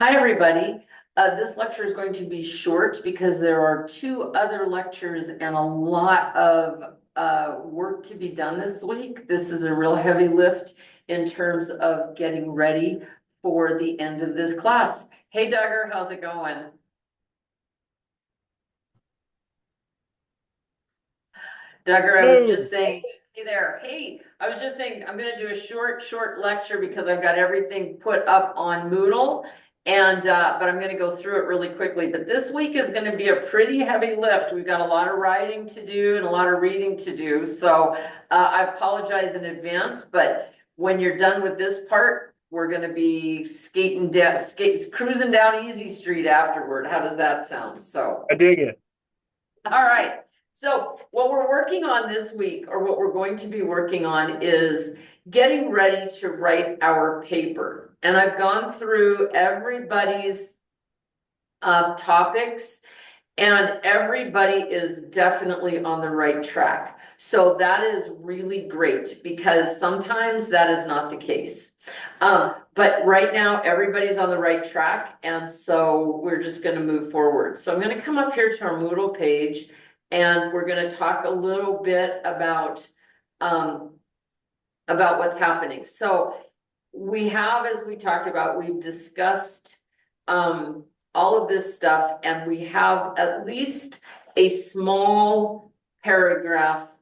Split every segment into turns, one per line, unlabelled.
Hi, everybody. This lecture is going to be short because there are two other lectures and a lot of work to be done this week. This is a real heavy lift in terms of getting ready for the end of this class. Hey, Duggar, how's it going? Duggar, I was just saying, hey there. Hey, I was just saying, I'm gonna do a short lecture because I've got everything put up on Moodle. And but I'm gonna go through it really quickly. But this week is gonna be a pretty heavy lift. We've got a lot of writing to do and a lot of reading to do. So I apologize in advance, but when you're done with this part, we're gonna be cruising down Easy Street afterward. How does that sound? So
I dig it.
all right. So what we're working on this week, or what we're going to be working on, is getting ready to write our paper. And I've gone through everybody's topics, and everybody is definitely on the right track. So that is really great because sometimes that is not the case. But right now everybody's on the right track, and so we're just going to move forward. So I'm going to come up here to our Moodle page, and we're going to talk a little bit about what's happening. So we have, as we talked about, we've discussed all of this stuff, and we have at least a small paragraph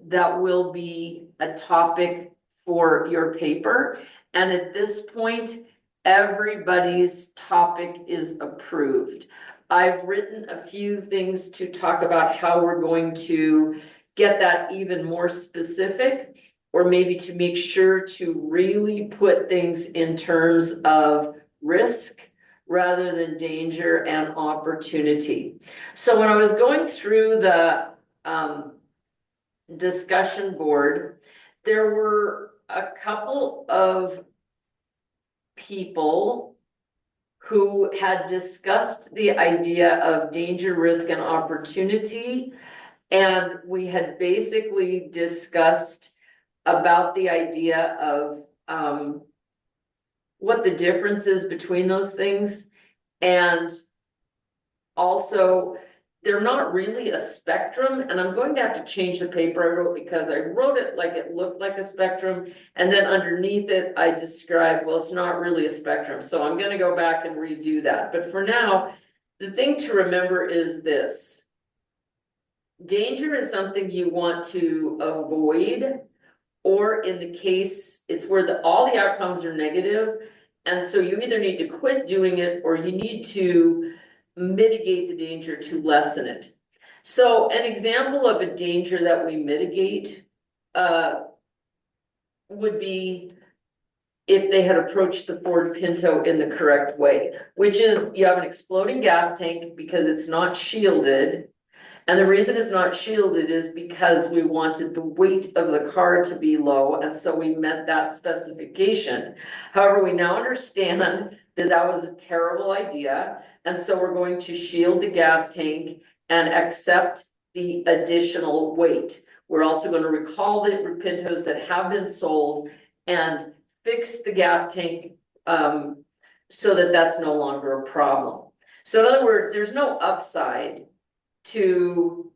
that will be a topic for your paper. And at this point, everybody's topic is approved. I've written a few things to talk about how we're going to get that even more specific, or maybe to make sure to really put things in terms of risk rather than danger and opportunity. So when I was going through the discussion board, there were a couple of people who had discussed the idea of danger, risk, and opportunity. And we had basically discussed about the idea of what the difference is between those things. And also, they're not really a spectrum, and I'm going to have to change the paper I wrote because I wrote it like it looked like a spectrum, and then underneath it I described, well, it's not really a spectrum. So I'm going to go back and redo that. But for now, the thing to remember is this: danger is something you want to avoid, or in the case it's where all the outcomes are negative, and so you either need to quit doing it or you need to mitigate the danger to lessen it. So an example of a danger that we mitigate would be if they had approached the Ford Pinto in the correct way, which is you have an exploding gas tank because it's not shielded. And the reason it's not shielded is because we wanted the weight of the car to be low, and so we met that specification. However, we now understand that that was a terrible idea, and so we're going to shield the gas tank and accept the additional weight. We're also going to recall the Pintos that have been sold and fix the gas tank so that that's no longer a problem. So in other words, there's no upside to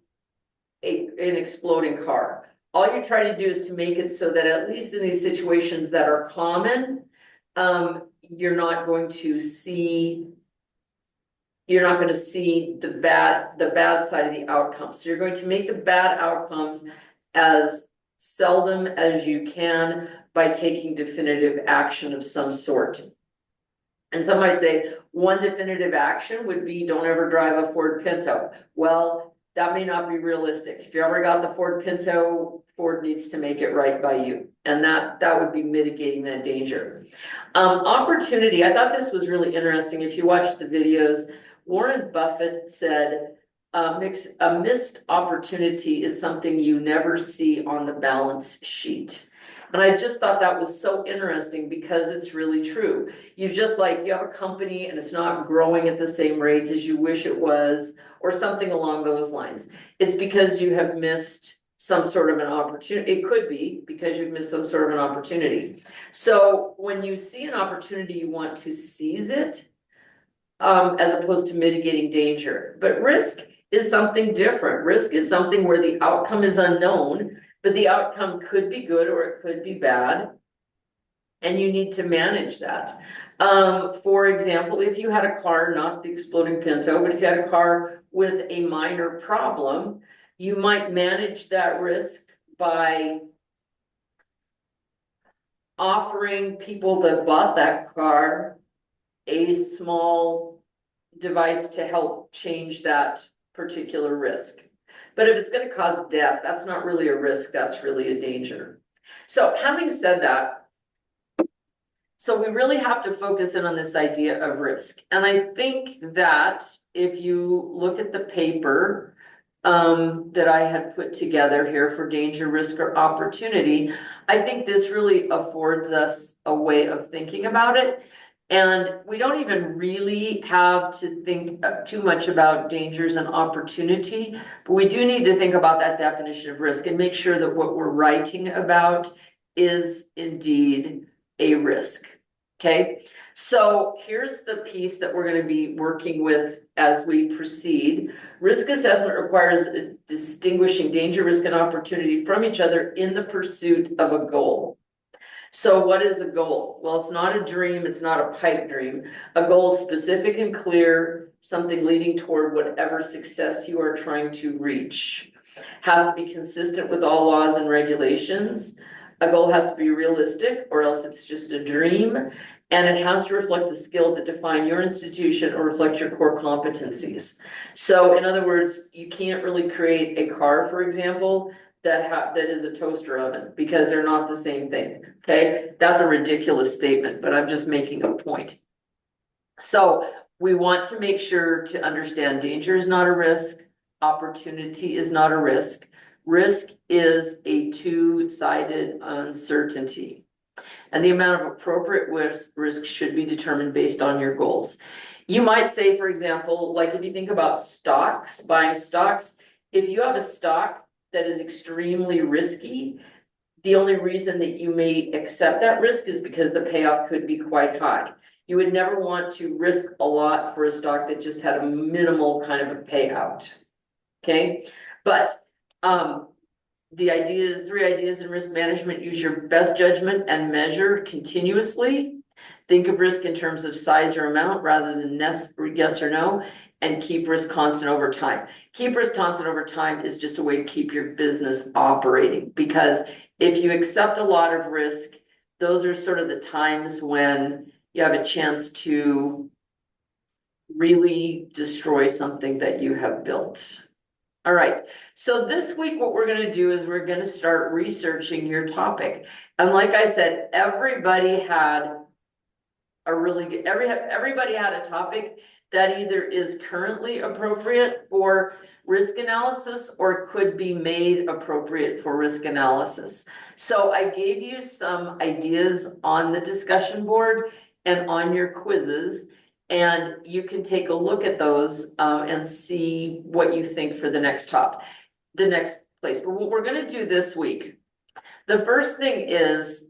an exploding car. All you're trying to do is to make it so that at least in these situations that are common, you're not going to see the bad side of the outcome. So you're going to make the bad outcomes as seldom as you can by taking definitive action of some sort. And some might say one definitive action would be don't ever drive a Ford Pinto. Well, that may not be realistic. If you ever got the Ford Pinto, Ford needs to make it right by you. And that would be mitigating that danger. Opportunity, I thought this was really interesting. If you watch the videos, Warren Buffett said, a missed opportunity is something you never see on the balance sheet. And I just thought that was so interesting because it's really true. You have a company and it's not growing at the same rate as you wish it was, or something along those lines. It's because you have missed some sort of an opportunity. It could be because you've missed some sort of an opportunity. So when you see an opportunity, you want to seize it. as opposed to mitigating danger. But risk is something different. Risk is something where the outcome is unknown, but the outcome could be good or it could be bad. And you need to manage that. For example, if you had a car, not the exploding Pinto, but if you had a car with a minor problem, you might manage that risk by offering people that bought that car a small device to help change that particular risk. But if it's going to cause death, that's not really a risk, that's really a danger. So having said that, so we really have to focus in on this idea of risk. And I think that if you look at the paper that I had put together here for danger, risk, or opportunity, I think this really affords us a way of thinking about it. And we don't even really have to think too much about dangers and opportunity, but we do need to think about that definition of risk and make sure that what we're writing about is indeed a risk. Okay, so here's the piece that we're going to be working with as we proceed. Risk assessment requires distinguishing danger, risk, and opportunity from each other in the pursuit of a goal. So what is a goal? Well, it's not a dream, it's not a pipe dream. A goal is specific and clear, something leading toward whatever success you are trying to reach. Has to be consistent with all laws and regulations. A goal has to be realistic, or else it's just a dream, and it has to reflect the skill that define your institution or reflect your core competencies. So in other words, you can't really create a car, for example, that is a toaster oven, because they're not the same thing. Okay, that's a ridiculous statement, but I'm just making a point. So we want to make sure to understand danger is not a risk, opportunity is not a risk. Risk is a two-sided uncertainty, and the amount of appropriate risk should be determined based on your goals. You might say, for example, like if you think about stocks, buying stocks, if you have a stock that is extremely risky, the only reason that you may accept that risk is because the payoff could be quite high. You would never want to risk a lot for a stock that just had a minimal kind of a payout. Okay, but the idea is 3 ideas in risk management: use your best judgment and measure continuously. Think of risk in terms of size or amount rather than yes or no, and keep risk constant over time. Keep risk constant over time is just a way to keep your business operating, because if you accept a lot of risk, those are sort of the times when you have a chance to really destroy something that you have built. All right, so this week what we're going to do is we're going to start researching your topic. And like I said, everybody had a really good, everybody had a topic that either is currently appropriate for risk analysis or could be made appropriate for risk analysis. So I gave you some ideas on the discussion board and on your quizzes, and you can take a look at those and see what you think for the next place. But what we're going to do this week, the first thing is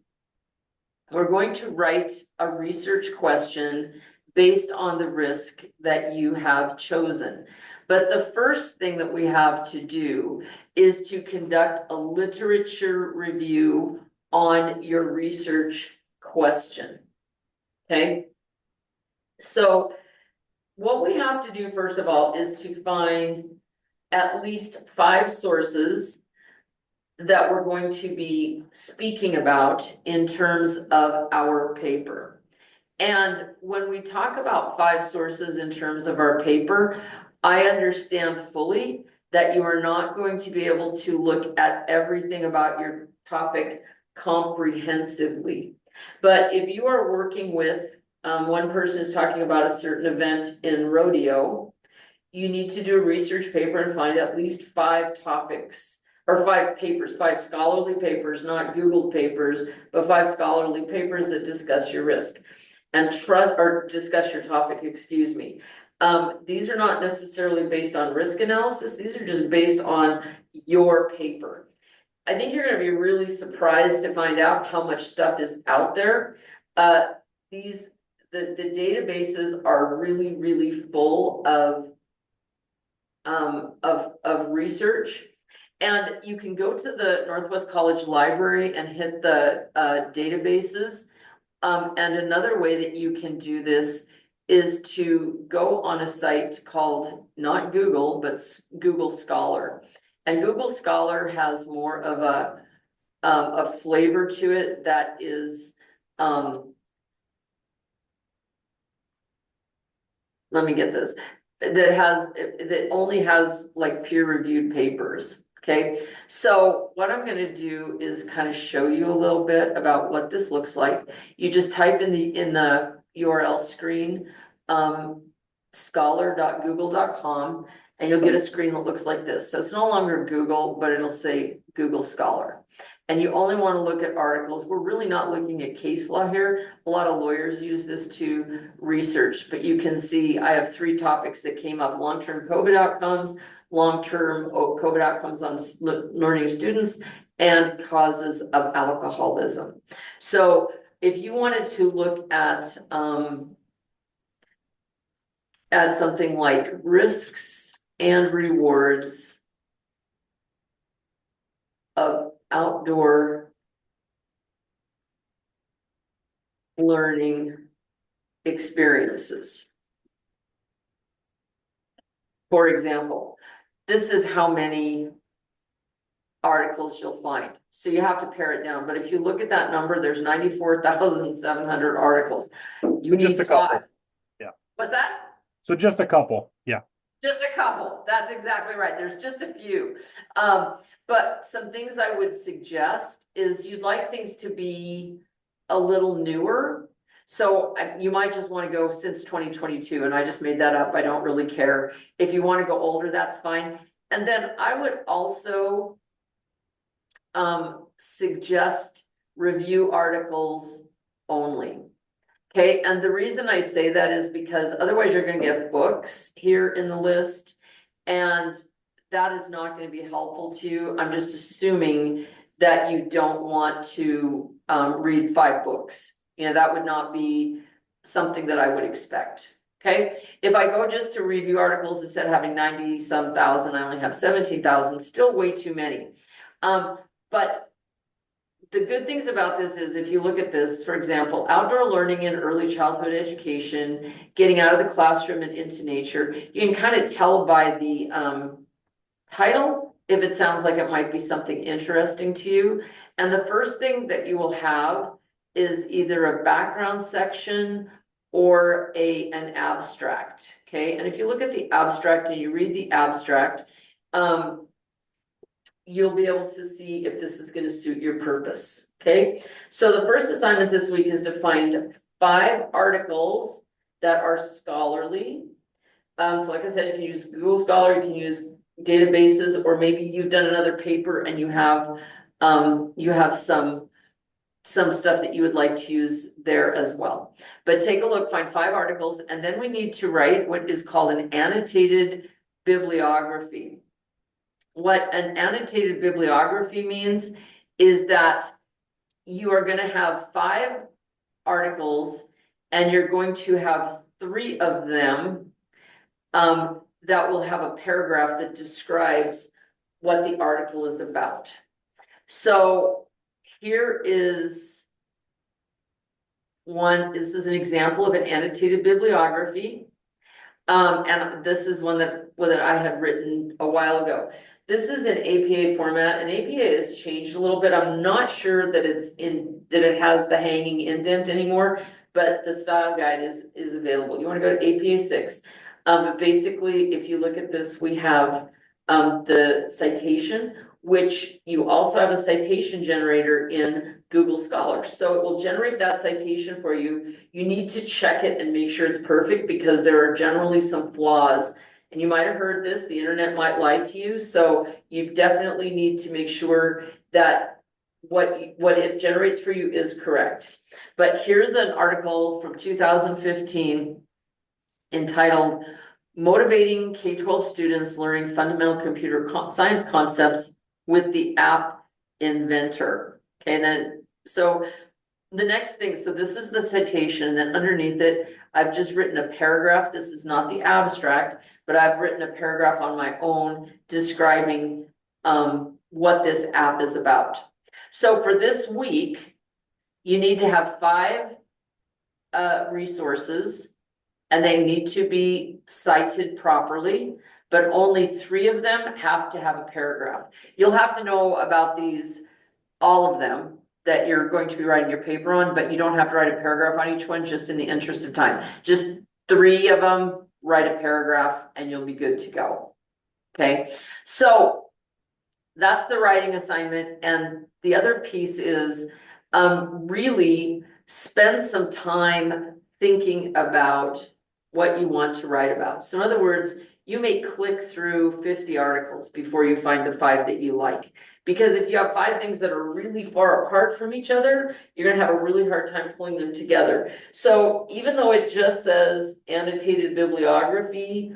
we're going to write a research question based on the risk that you have chosen. But the first thing that we have to do is to conduct a literature review on your research question. Okay? So what we have to do, first of all, is to find at least 5 sources that we're going to be speaking about in terms of our paper. And when we talk about 5 sources in terms of our paper, I understand fully that you are not going to be able to look at everything about your topic comprehensively. But if you are working with one person is talking about a certain event in rodeo, you need to do a research paper and find at least 5 topics, or 5 papers, 5 scholarly papers, not Google papers, but 5 scholarly papers that discuss your risk and discuss your topic, excuse me. These are not necessarily based on risk analysis. These are just based on your paper. I think you're going to be really surprised to find out how much stuff is out there. These the databases are really, really full of research. And you can go to the Northwest College Library and hit the databases. And another way that you can do this is to go on a site called, not Google, but Google Scholar. And Google Scholar has more of a flavor to it that is, let me get this, that only has like peer-reviewed papers. Okay, so what I'm gonna do is kind of show you a little bit about what this looks like. You just type in the URL screen, scholar.google.com, and you'll get a screen that looks like this. So it's no longer Google, but it'll say Google Scholar. And you only want to look at articles. We're really not looking at case law here. A lot of lawyers use this to research, but you can see I have 3 topics that came up: long-term COVID outcomes, long-term COVID outcomes on learning of students, and causes of alcoholism. So if you wanted to look at something like risks and rewards of outdoor learning experiences. For example, this is how many articles you'll find. So you have to pare it down. But if you look at that number, there's 94,700 articles. You need
just a couple.
5.
Yeah.
What's that?
So just a couple. Yeah.
Just a couple. That's exactly right. There's just a few. But some things I would suggest is you'd like things to be a little newer. So you might just want to go since 2022, and I just made that up. I don't really care. If you want to go older, that's fine. And then I would also suggest review articles only. Okay, and the reason I say that is because otherwise you're going to get books here in the list, and that is not going to be helpful to you. I'm just assuming that you don't want to read 5 books. You know, that would not be something that I would expect. Okay, if I go just to review articles, instead of having 90-some thousand, I only have 17,000, still way too many. But the good things about this is if you look at this, for example, outdoor learning in early childhood education, getting out of the classroom and into nature, you can kind of tell by the title if it sounds like it might be something interesting to you. And the first thing that you will have is either a background section or an abstract. Okay, and if you look at the abstract and you read the abstract, you'll be able to see if this is going to suit your purpose. Okay, so the first assignment this week is to find 5 articles that are scholarly. So like I said, you can use Google Scholar, you can use databases, or maybe you've done another paper and you have some stuff that you would like to use there as well. But take a look, find 5 articles, and then we need to write what is called an annotated bibliography. What an annotated bibliography means is that you are going to have 5 articles, and you're going to have 3 of them that will have a paragraph that describes what the article is about. So here is one. This is an example of an annotated bibliography. And this is one that I had written a while ago. This is an APA format, and APA has changed a little bit. I'm not sure that it has the hanging indent anymore, but the style guide is available. You want to go to APA 6. But basically, if you look at this, we have the citation, which you also have a citation generator in Google Scholar. So it will generate that citation for you. You need to check it and make sure it's perfect, because there are generally some flaws. And you might have heard this, the internet might lie to you. So you definitely need to make sure that what it generates for you is correct. But here's an article from 2015 entitled "Motivating K-12 Students Learning Fundamental Computer Science Concepts with the App Inventor." Okay, then so the next thing, so this is the citation, and then underneath it, I've just written a paragraph. This is not the abstract, but I've written a paragraph on my own describing what this app is about. So for this week, you need to have 5 resources, and they need to be cited properly, but only 3 of them have to have a paragraph. You'll have to know about these, all of them, that you're going to be writing your paper on, but you don't have to write a paragraph on each one, just in the interest of time. Just 3 of them, write a paragraph, and you'll be good to go. Okay, so that's the writing assignment. And the other piece is really spend some time thinking about what you want to write about. So in other words, you may click through 50 articles before you find the 5 that you like. Because if you have 5 things that are really far apart from each other, you're gonna have a really hard time pulling them together. So even though it just says annotated bibliography,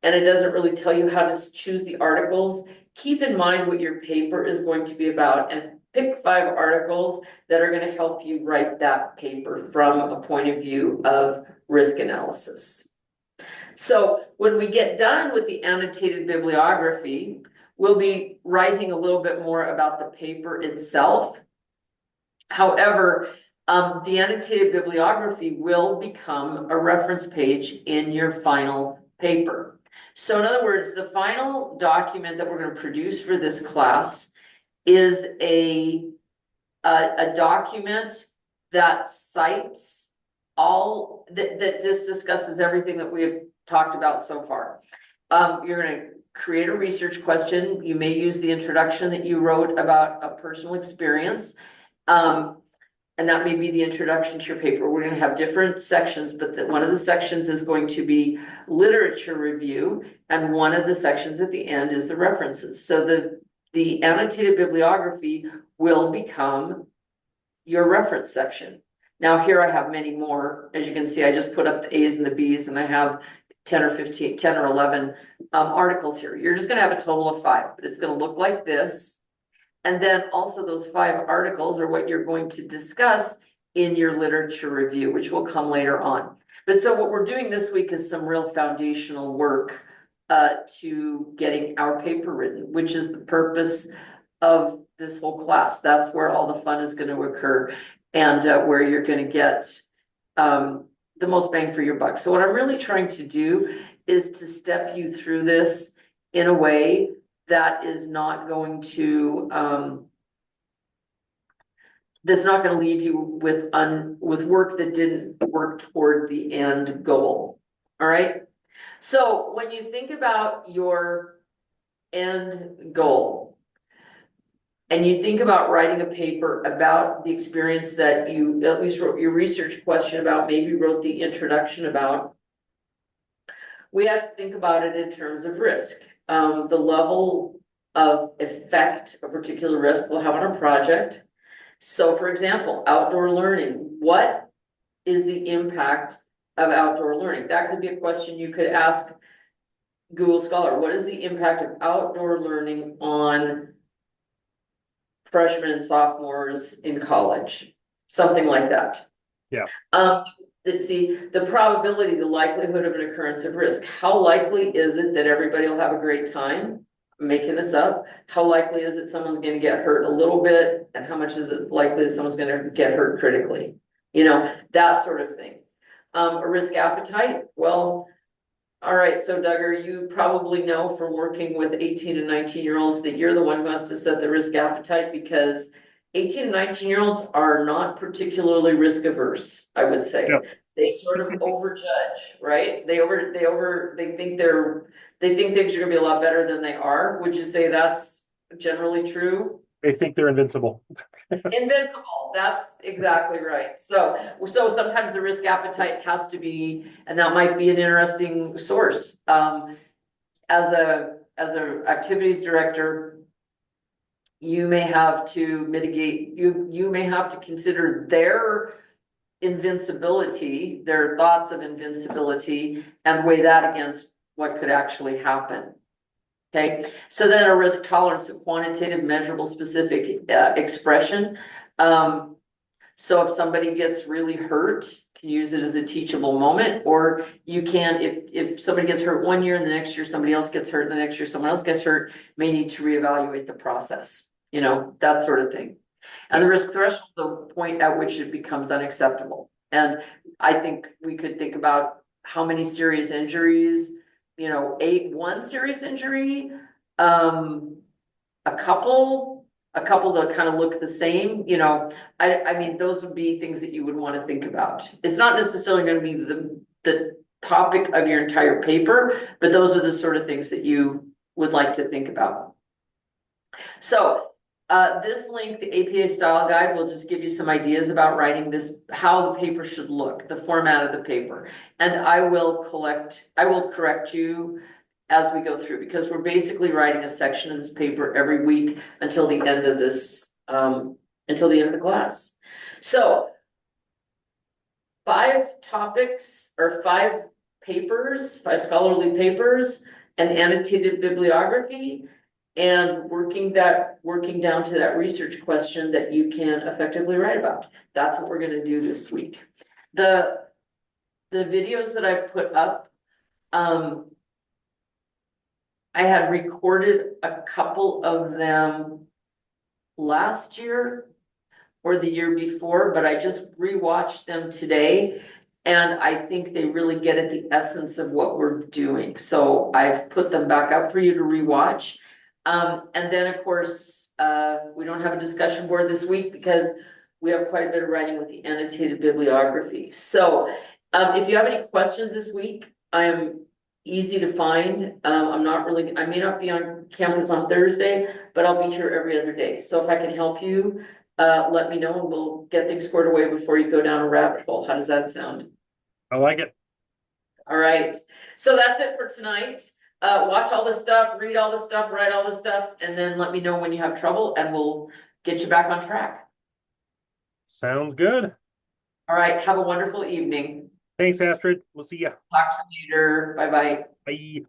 and it doesn't really tell you how to choose the articles, keep in mind what your paper is going to be about and pick 5 articles that are going to help you write that paper from a point of view of risk analysis. So when we get done with the annotated bibliography, we'll be writing a little bit more about the paper itself. However, the annotated bibliography will become a reference page in your final paper. So in other words, the final document that we're going to produce for this class is a document that cites all that just discusses everything that we have talked about so far. You're going to create a research question. You may use the introduction that you wrote about a personal experience. And that may be the introduction to your paper. We're going to have different sections, but one of the sections is going to be literature review, and one of the sections at the end is the references. So the annotated bibliography will become your reference section. Now here I have many more. As you can see, I just put up the A's and the B's, and I have 10 or 11 articles here. You're just going to have a total of 5, but it's going to look like this. And then also those 5 articles are what you're going to discuss in your literature review, which will come later on. But so what we're doing this week is some real foundational work to getting our paper written, which is the purpose of this whole class. That's where all the fun is going to occur, and where you're going to get the most bang for your buck. So what I'm really trying to do is to step you through this in a way that is not going to that's not going to leave you with work that didn't work toward the end goal. All right. So when you think about your end goal, and you think about writing a paper about the experience that you at least wrote your research question about, maybe wrote the introduction about, we have to think about it in terms of risk. The level of effect a particular risk will have on a project. So for example, outdoor learning, what is the impact of outdoor learning? That could be a question you could ask Google Scholar. What is the impact of outdoor learning on freshmen and sophomores in college? Something like that.
Yeah.
Let's see, the probability, the likelihood of an occurrence of risk. How likely is it that everybody will have a great time? I'm making this up. How likely is it someone's going to get hurt a little bit? And how much is it likely that someone's going to get hurt critically? You know, that sort of thing. A risk appetite. Well, all right. So Duggar, you probably know from working with 18 and 19-year-olds that you're the one who has to set the risk appetite, because 18 and 19-year-olds are not particularly risk averse, I would say. Yep. They sort of overjudge, right? They think things are gonna be a lot better than they are. Would you say that's generally true?
They think they're invincible.
Invincible, that's exactly right. So sometimes the risk appetite has to be, and that might be an interesting source. As a activities director, you may have to mitigate, you may have to consider their invincibility, their thoughts of invincibility, and weigh that against what could actually happen. Okay, so then a risk tolerance, a quantitative, measurable, specific expression. So if somebody gets really hurt, can use it as a teachable moment, or you can, if somebody gets hurt one year and the next year somebody else gets hurt, and the next year someone else gets hurt, may need to reevaluate the process, that sort of thing. And the risk threshold, the point at which it becomes unacceptable. And I think we could think about how many serious injuries, one serious injury, a couple that kind of look the same, I mean, those would be things that you would want to think about. It's not necessarily going to be the topic of your entire paper, but those are the sort of things that you would like to think about. So this link, the APA style guide, will just give you some ideas about writing this, how the paper should look, the format of the paper. And I will correct you as we go through, because we're basically writing a section of this paper every week until the end of this, until the end of the class. So 5 topics or 5 papers, 5 scholarly papers, an annotated bibliography, and working down to that research question that you can effectively write about. That's what we're going to do this week. The videos that I've put up, I had recorded a couple of them last year or the year before, but I just rewatched them today, and I think they really get at the essence of what we're doing. So I've put them back up for you to rewatch. And then of course, we don't have a discussion board this week because we have quite a bit of writing with the annotated bibliography. So if you have any questions this week, I'm easy to find. I may not be on campus on Thursday, but I'll be here every other day. So if I can help you, let me know and we'll get things squared away before you go down a rabbit hole. How does that sound?
I like it.
All right. So that's it for tonight. Watch all the stuff, read all the stuff, write all the stuff, and then let me know when you have trouble and we'll get you back on track.
Sounds good.
All right. Have a wonderful evening.
Thanks, Astrid. We'll see ya.
Talk to you later. Bye-bye.
Bye.